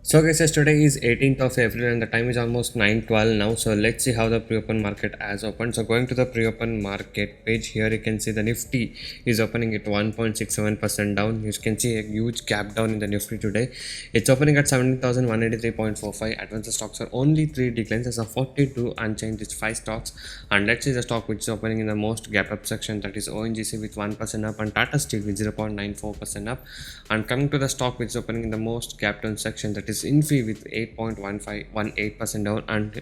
So guys, yes, today is 18th of April and the time is almost 9:12 now. So let's see how the pre-open market has opened. So going to the pre-open market page, here you can see the Nifty is opening at 1.67% down. You can see a huge gap down in the Nifty today. It's opening at 17,183.45. Advanced stocks are only 3 declines as of 42 unchanged. It's 5 stocks. And let's see the stock which is opening in the most gap up section, that is ONGC with 1% up and Tata Steel with 0.94% up. And coming to the stock which is opening in the most gap down section, that is Infi with 8.1518% down and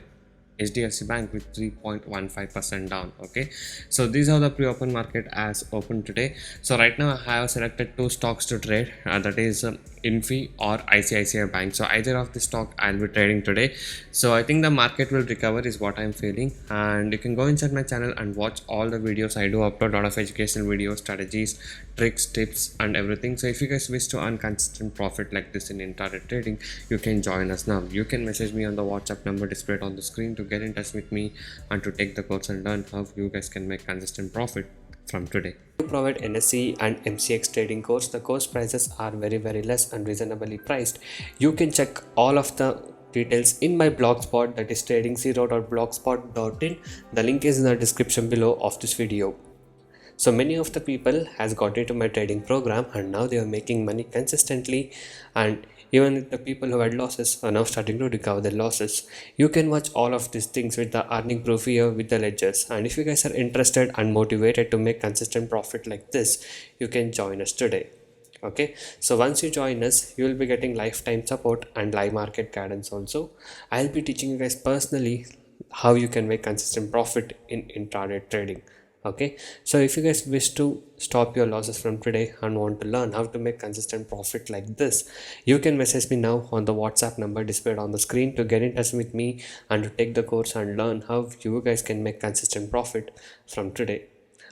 HDFC Bank with 3.15% down. Okay, so these are the pre-open market as open today. So right now I have selected two stocks to trade, that is Infi or ICICI Bank. So either of the stock I'll be trading today. So I think the market will recover is what I'm feeling, and you can go inside my channel and watch all the videos. I do upload a lot of educational videos, strategies, tricks, tips and everything. So if you guys wish to earn consistent profit like this in intraday trading, you can join us now. You can message me on the WhatsApp number displayed on the screen to get in touch with me and to take the course and learn how you guys can make consistent profit from today. To provide NSE and MCX trading course, the course prices are very less and reasonably priced. You can check all of the details in my blogspot, that is trading0.blogspot.in. The link is in the description below of this video. So many of the people has got into my trading program and now they are making money consistently, and even the people who had losses are now starting to recover their losses. You can watch all of these things with the earning proof here with the ledgers, and if you guys are interested and motivated to make consistent profit like this, you can join us today. Okay, so once you join us, you will be getting lifetime support and live market guidance also. I'll be teaching you guys personally how you can make consistent profit in intraday trading. Okay, so if you guys wish to stop your losses from today and want to learn how to make consistent profit like this, you can message me now on the WhatsApp number displayed on the screen to get in touch with me and to take the course and learn how you guys can make consistent profit from today.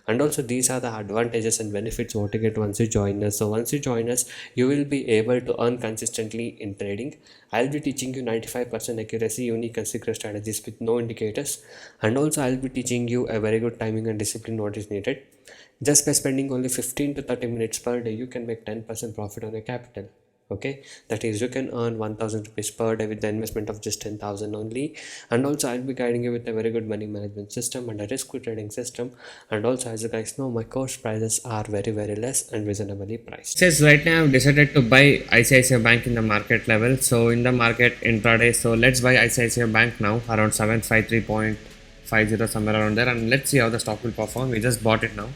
And also these are the advantages and benefits what you get once you join us. So once you join us, you will be able to earn consistently in trading. I'll be teaching you 95% accuracy, unique and secret strategies with no indicators, and also I'll be teaching you a very good timing and discipline what is needed. Just by spending only 15 to 30 minutes per day, you can make 10% profit on your capital. Okay, that is, you can earn 1000 rupees per day with the investment of just 10,000 only. And also I'll be guiding you with a very good money management system and a risk trading system. And also, as you guys know, my course prices are very less and reasonably priced. Says right now I've decided to buy ICICI Bank in the market level, so in the market intraday. So let's buy ICICI Bank now around 753.50, somewhere around there, and let's see how the stock will perform. We just bought it now.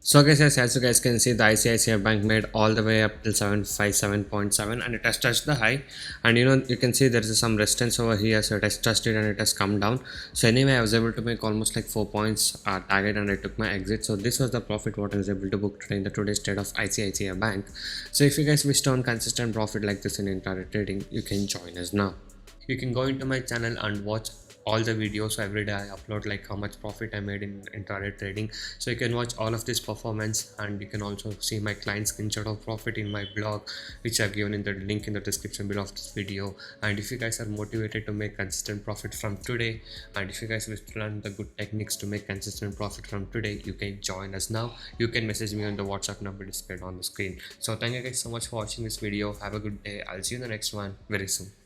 So guys, as you guys can see, the ICICI Bank made all the way up till 757.7 and it has touched the high. And you can see there is some resistance over here, so it has touched it and it has come down. So anyway, I was able to make almost like 4 points target and I took my exit. So this was the profit what I was able to book today in the today's trade of ICICI Bank. So if you guys wish to earn consistent profit like this in intraday trading, you can join us now. You can go into my channel and watch all the videos. So every day I upload like how much profit I made in intraday trading, so you can watch all of this performance, and you can also see my client screenshot of profit in my blog, which I've given in the link in the description below of this video. And if you guys are motivated to make consistent profit from today, and if you guys wish to learn the good techniques to make consistent profit from today, you can join us now. You can message me on the WhatsApp number displayed on the screen. So thank you guys so much for watching this video. Have a good day. I'll see you in the next one very soon.